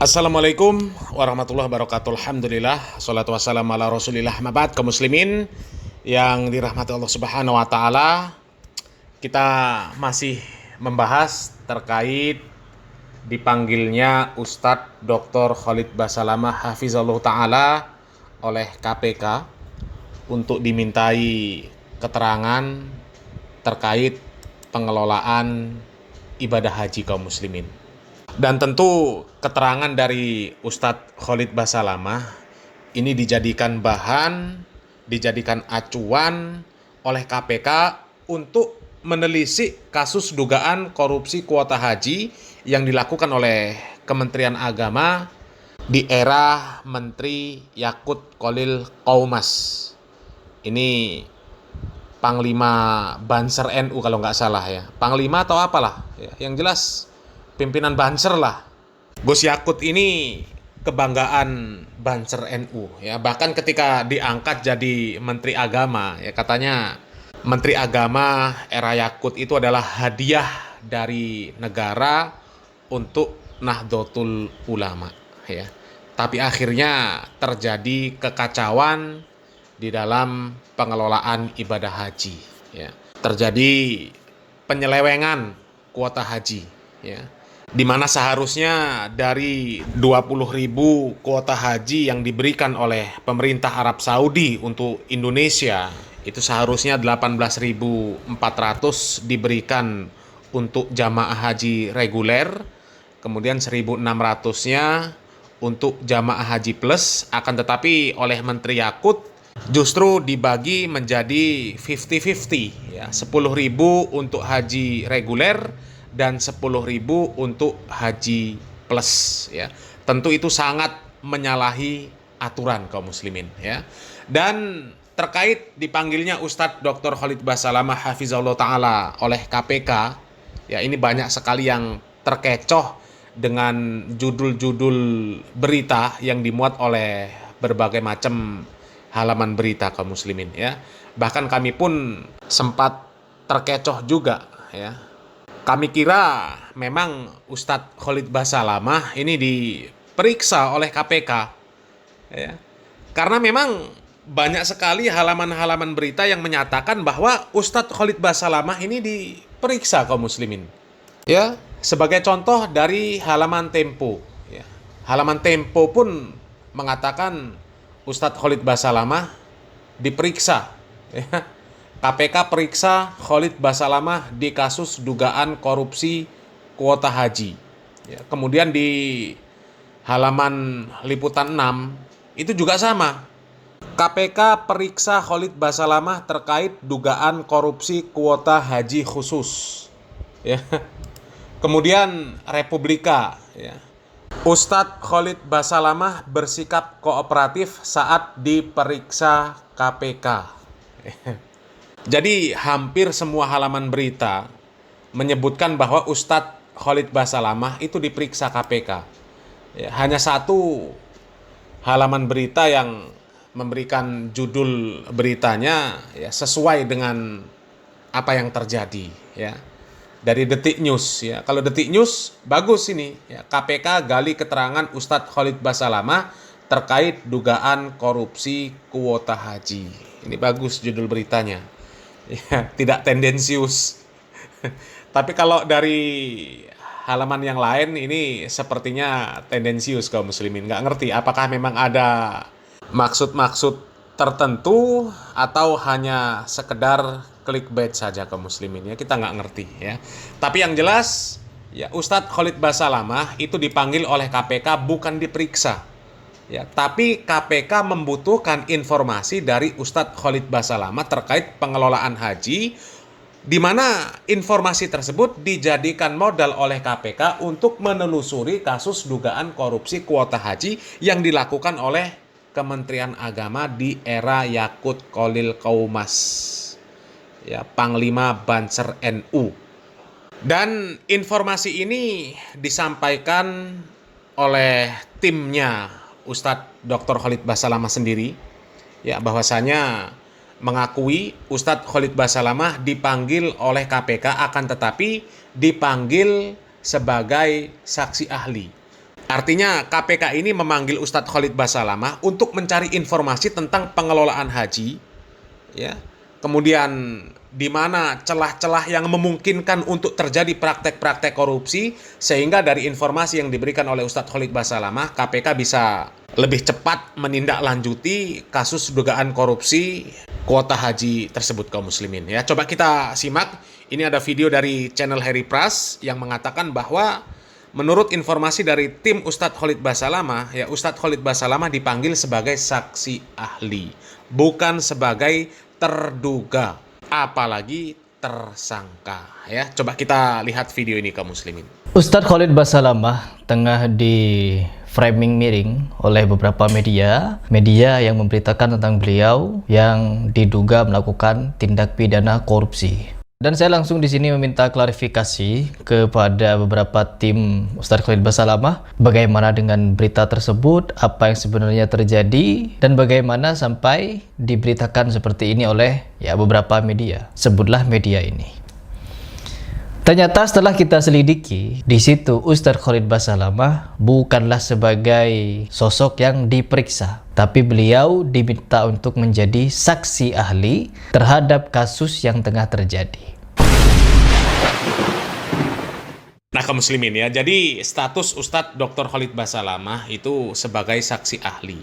Assalamualaikum warahmatullahi wabarakatuh. Alhamdulillah, salatu wassalamu ala rasulillah. Mabad, kaum muslimin yang dirahmati Allah subhanahu wa ta'ala. Kita masih membahas terkait dipanggilnya Ustadz Dr. Khalid Basalamah Hafizallahu ta'ala oleh KPK untuk dimintai keterangan terkait pengelolaan ibadah haji kaum muslimin. Dan tentu keterangan dari Ustadz Khalid Basalamah ini dijadikan bahan, dijadikan acuan oleh KPK untuk menelisik kasus dugaan korupsi kuota haji yang dilakukan oleh Kementerian Agama di era Menteri Yakut Khalil Qaumas. Ini Panglima Banser NU kalau nggak salah ya. Panglima atau apalah ya. Yang jelas pimpinan Banser lah. Gus Yakut ini kebanggaan Banser NU ya. Bahkan ketika diangkat jadi Menteri Agama ya, katanya Menteri Agama era Yakut itu adalah hadiah dari negara untuk Nahdlatul Ulama ya. Tapi akhirnya terjadi kekacauan di dalam pengelolaan ibadah haji ya. Terjadi penyelewengan kuota haji ya, di mana seharusnya dari 20.000 kuota haji yang diberikan oleh pemerintah Arab Saudi untuk Indonesia, itu seharusnya 18.400 diberikan untuk jamaah haji reguler, kemudian 1.600-nya untuk jamaah haji plus. Akan tetapi oleh Menteri Yakut justru dibagi menjadi 50-50 ya, 10.000 untuk haji reguler dan 10.000 untuk haji plus ya. Tentu itu sangat menyalahi aturan kaum muslimin ya. Dan terkait dipanggilnya Ustadz Dr. Khalid Basalamah Hafizahullah Ta'ala oleh KPK ya, ini banyak sekali yang terkecoh dengan judul-judul berita yang dimuat oleh berbagai macam halaman berita kaum muslimin ya. Bahkan kami pun sempat terkecoh juga ya. Kami kira memang Ustadz Khalid Basalamah ini diperiksa oleh KPK ya. Karena memang banyak sekali halaman-halaman berita yang menyatakan bahwa Ustadz Khalid Basalamah ini diperiksa kaum muslimin ya. Sebagai contoh dari halaman Tempo ya. Halaman Tempo pun mengatakan Ustadz Khalid Basalamah diperiksa ya. KPK periksa Khalid Basalamah di kasus dugaan korupsi kuota haji ya. Kemudian di halaman liputan 6 itu juga sama, KPK periksa Khalid Basalamah terkait dugaan korupsi kuota haji khusus ya. Kemudian Republika ya, Ustadz Khalid Basalamah bersikap kooperatif saat diperiksa KPK. Jadi hampir semua halaman berita menyebutkan bahwa Ustadz Khalid Basalamah itu diperiksa KPK. Ya, hanya satu halaman berita yang memberikan judul beritanya ya, sesuai dengan apa yang terjadi ya. Dari Detik News ya. Kalau Detik News bagus ini ya, KPK gali keterangan Ustadz Khalid Basalamah terkait dugaan korupsi kuota haji. Ini bagus judul beritanya ya, tidak tendensius. Tapi kalau dari halaman yang lain ini sepertinya tendensius kaum muslimin. Nggak ngerti apakah memang ada maksud-maksud tertentu atau hanya sekedar clickbait saja kaum muslimin ya, kita nggak ngerti ya. Tapi yang jelas ya, Ustadz Khalid Basalamah itu dipanggil oleh KPK bukan diperiksa ya, tapi KPK membutuhkan informasi dari Ustadz Khalid Basalamah terkait pengelolaan haji, di mana informasi tersebut dijadikan modal oleh KPK untuk menelusuri kasus dugaan korupsi kuota haji yang dilakukan oleh Kementerian Agama di era Yakut Khalil Qaumas ya, Panglima Banser NU. Dan informasi ini disampaikan oleh timnya Ustadz Dr. Khalid Basalamah sendiri ya, bahwasanya mengakui Ustadz Khalid Basalamah dipanggil oleh KPK, akan tetapi dipanggil sebagai saksi ahli. Artinya KPK ini memanggil Ustadz Khalid Basalamah untuk mencari informasi tentang pengelolaan haji, ya. Kemudian di mana celah-celah yang memungkinkan untuk terjadi praktek-praktek korupsi, sehingga dari informasi yang diberikan oleh Ustadz Khalid Basalamah, KPK bisa lebih cepat menindaklanjuti kasus dugaan korupsi kuota haji tersebut kaum muslimin. Ya, coba kita simak. Ini ada video dari channel Harry Pras yang mengatakan bahwa menurut informasi dari tim Ustadz Khalid Basalamah, ya, Ustadz Khalid Basalamah dipanggil sebagai saksi ahli, bukan sebagai terduga, apalagi tersangka. Ya, coba kita lihat video ini kaum muslimin. Ustadz Khalid Basalamah tengah di framing miring oleh beberapa media yang memberitakan tentang beliau yang diduga melakukan tindak pidana korupsi. Dan saya langsung di sini meminta klarifikasi kepada beberapa tim Ustadz Khalid Basalamah bagaimana dengan berita tersebut, apa yang sebenarnya terjadi, dan bagaimana sampai diberitakan seperti ini oleh beberapa media. Sebutlah media ini. Ternyata setelah kita selidiki, di situ Ustadz Khalid Basalamah bukanlah sebagai sosok yang diperiksa, tapi beliau diminta untuk menjadi saksi ahli terhadap kasus yang tengah terjadi. Nah, kaum muslimin ya, jadi status Ustadz Dr. Khalid Basalamah itu sebagai saksi ahli.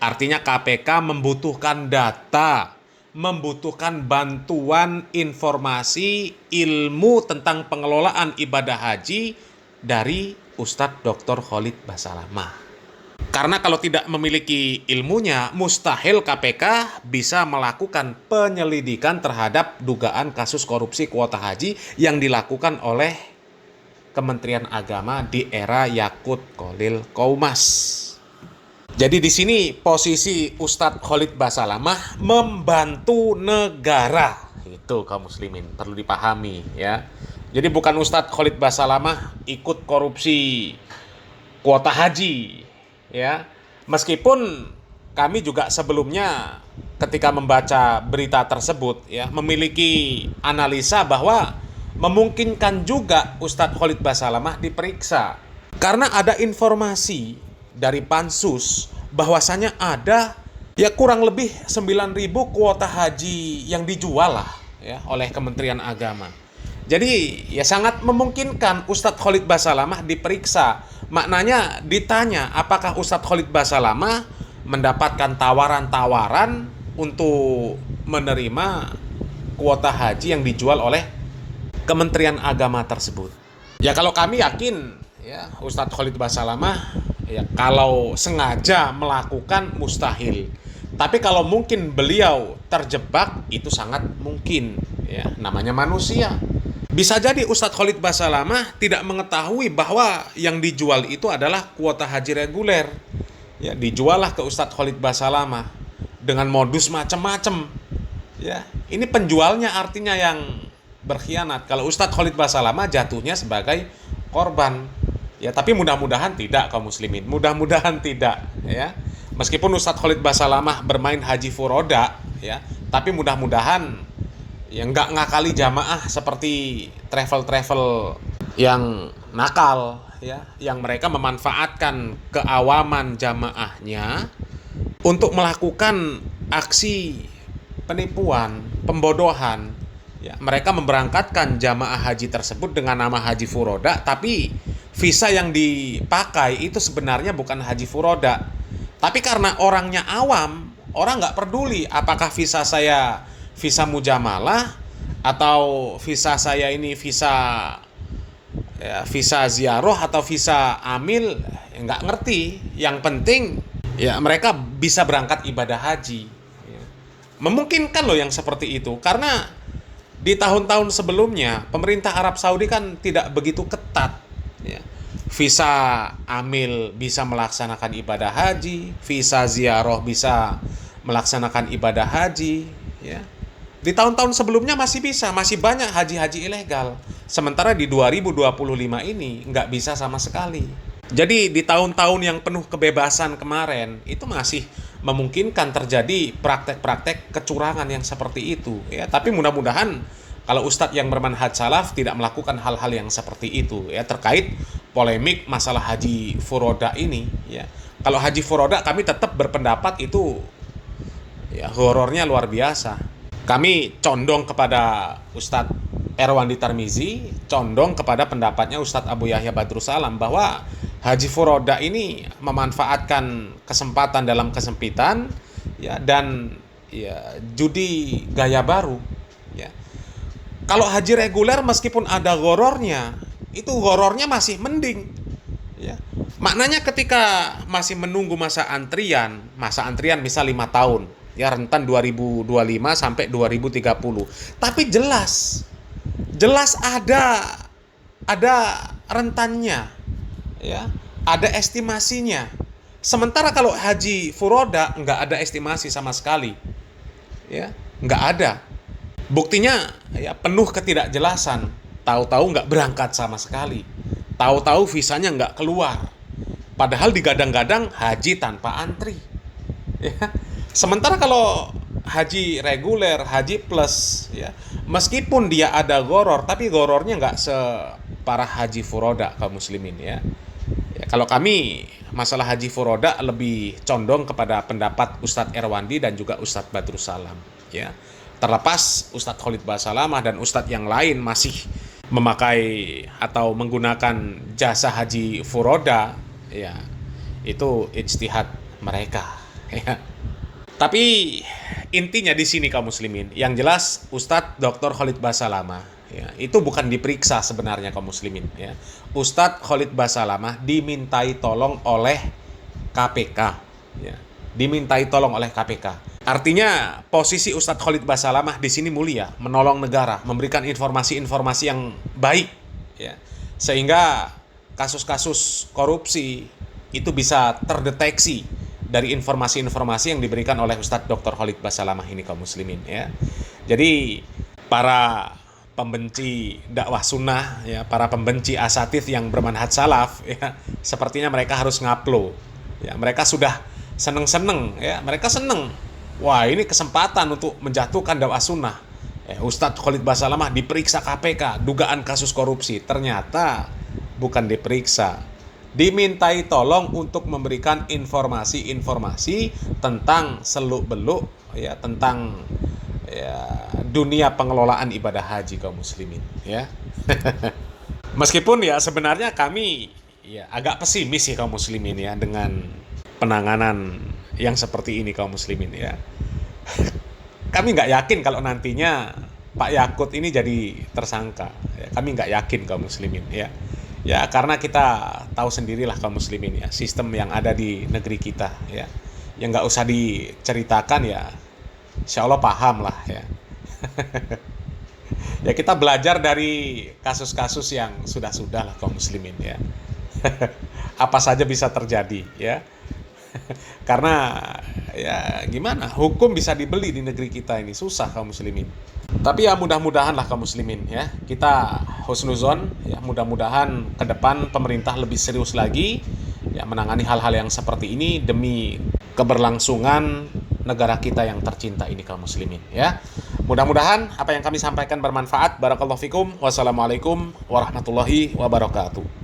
Artinya KPK membutuhkan data, membutuhkan bantuan informasi ilmu tentang pengelolaan ibadah haji dari Ustadz Dr. Khalid Basalamah. Karena kalau tidak memiliki ilmunya, mustahil KPK bisa melakukan penyelidikan terhadap dugaan kasus korupsi kuota haji yang dilakukan oleh Kementerian Agama di era Yakut Khalil Qoumas. Jadi di sini posisi Ustadz Khalid Basalamah membantu negara. Itu kaum muslimin perlu dipahami ya. Jadi bukan Ustadz Khalid Basalamah ikut korupsi kuota haji ya. Meskipun kami juga sebelumnya ketika membaca berita tersebut ya memiliki analisa bahwa memungkinkan juga Ustadz Khalid Basalamah diperiksa. Karena ada informasi dari Pansus bahwasanya ada kurang lebih 9.000 kuota haji yang dijual lah ya oleh Kementerian Agama. Jadi sangat memungkinkan Ustadz Khalid Basalamah diperiksa. Maknanya ditanya apakah Ustadz Khalid Basalamah mendapatkan tawaran-tawaran untuk menerima kuota haji yang dijual oleh Kementerian Agama tersebut. Ya kalau kami yakin ya Ustadz Khalid Basalamah kalau sengaja melakukan mustahil. Tapi kalau mungkin beliau terjebak itu sangat mungkin ya, namanya manusia. Bisa jadi Ustadz Khalid Basalamah tidak mengetahui bahwa yang dijual itu adalah kuota haji reguler. Ya, dijuallah ke Ustadz Khalid Basalamah dengan modus macam-macam. Ya, ini penjualnya artinya yang berkhianat. Kalau Ustadz Khalid Basalamah jatuhnya sebagai korban. Ya, tapi mudah-mudahan tidak kaum muslimin. Mudah-mudahan tidak ya. Meskipun Ustadz Khalid Basalamah bermain haji furoda ya, tapi mudah-mudahan nggak ngakali jamaah seperti travel-travel yang nakal ya, yang mereka memanfaatkan keawaman jamaahnya untuk melakukan aksi penipuan, pembodohan. Ya, mereka memberangkatkan jamaah haji tersebut dengan nama haji furoda, tapi visa yang dipakai itu sebenarnya bukan haji furoda. Tapi karena orangnya awam, orang nggak peduli apakah visa saya visa mujamalah atau visa saya ini visa ziarah atau visa amil, nggak ngerti. Yang penting mereka bisa berangkat ibadah haji. Memungkinkan loh yang seperti itu, karena di tahun-tahun sebelumnya pemerintah Arab Saudi kan tidak begitu ketat ya. Visa amil bisa melaksanakan ibadah haji, visa ziarah bisa melaksanakan ibadah haji ya. Di tahun-tahun sebelumnya masih bisa, masih banyak haji-haji ilegal. Sementara di 2025 ini nggak bisa sama sekali. Jadi di tahun-tahun yang penuh kebebasan kemarin itu masih memungkinkan terjadi praktek-praktek kecurangan yang seperti itu ya. Tapi mudah-mudahan kalau ustadz yang bermanhaj salaf tidak melakukan hal-hal yang seperti itu ya, terkait polemik masalah haji furoda ini ya. Kalau haji furoda kami tetap berpendapat itu ya horornya luar biasa. Kami condong kepada Ustadz Erwandi Tarmizi, condong kepada pendapatnya Ustadz Abu Yahya Badrussalam bahwa haji furoda ini memanfaatkan kesempatan dalam kesempitan ya, dan ya judi gaya baru ya. Kalau haji reguler meskipun ada gorornya, itu gorornya masih mending ya. Maknanya ketika masih menunggu masa antrian misal 5 tahun ya, rentan 2025 sampai 2030. Tapi jelas ada rentannya ya, ada estimasinya. Sementara kalau haji furoda nggak ada estimasi sama sekali ya, nggak ada. Buktinya ya penuh ketidakjelasan, tahu-tahu nggak berangkat sama sekali, tahu-tahu visanya nggak keluar, padahal digadang-gadang haji tanpa antri ya. Sementara kalau haji reguler, haji plus ya, meskipun dia ada goror, tapi gorornya nggak separah haji furoda kaum muslimin ya. Ya, kalau kami masalah haji furoda lebih condong kepada pendapat Ustadz Erwandi dan juga Ustadz Badrussalam ya. Terlepas Ustadz Khalid Basalamah dan Ustadz yang lain masih memakai atau menggunakan jasa haji furoda ya, itu ijtihad mereka ya. Tapi intinya di sini kaum muslimin, yang jelas Ustadz Dr. Khalid Basalamah ya, itu bukan diperiksa sebenarnya kaum muslimin ya. Ustadz Khalid Basalamah dimintai tolong oleh KPK ya. Dimintai tolong oleh KPK. Artinya posisi Ustadz Khalid Basalamah di sini mulia, menolong negara, memberikan informasi-informasi yang baik ya. Sehingga kasus-kasus korupsi itu bisa terdeteksi dari informasi-informasi yang diberikan oleh Ustadz Dr. Khalid Basalamah ini kaum muslimin ya. Jadi para pembenci dakwah sunnah ya, para pembenci asatidz yang bermanhaj salaf ya, sepertinya mereka harus ngaplo ya. Mereka sudah seneng-seneng ya, mereka seneng. Wah, ini kesempatan untuk menjatuhkan dakwah sunnah. Ustadz Khalid Basalamah diperiksa KPK, dugaan kasus korupsi. Ternyata bukan diperiksa, dimintai tolong untuk memberikan informasi-informasi tentang seluk-beluk ya, tentang ya, dunia pengelolaan ibadah haji kaum muslimin ya. Meskipun ya sebenarnya kami ya agak pesimis ya kaum muslimin ya dengan penanganan yang seperti ini kaum muslimin ya. Kami nggak yakin kalau nantinya Pak Yakut ini jadi tersangka ya. Kami nggak yakin kaum muslimin ya. Ya karena kita tahu sendirilah kaum muslimin ya, sistem yang ada di negeri kita ya, yang nggak usah diceritakan ya, insya Allah paham lah ya. Ya kita belajar dari kasus-kasus yang sudah-sudah lah kaum muslimin ya. Apa saja bisa terjadi ya. Karena ya gimana, hukum bisa dibeli di negeri kita ini, susah kaum muslimin. Tapi ya mudah-mudahan lah kaum muslimin ya, kita husnuzon ya, mudah-mudahan ke depan pemerintah lebih serius lagi ya menangani hal-hal yang seperti ini demi keberlangsungan negara kita yang tercinta ini kaum muslimin ya. Mudah-mudahan apa yang kami sampaikan bermanfaat. Barakallahu fikum. Wassalamualaikum warahmatullahi wabarakatuh.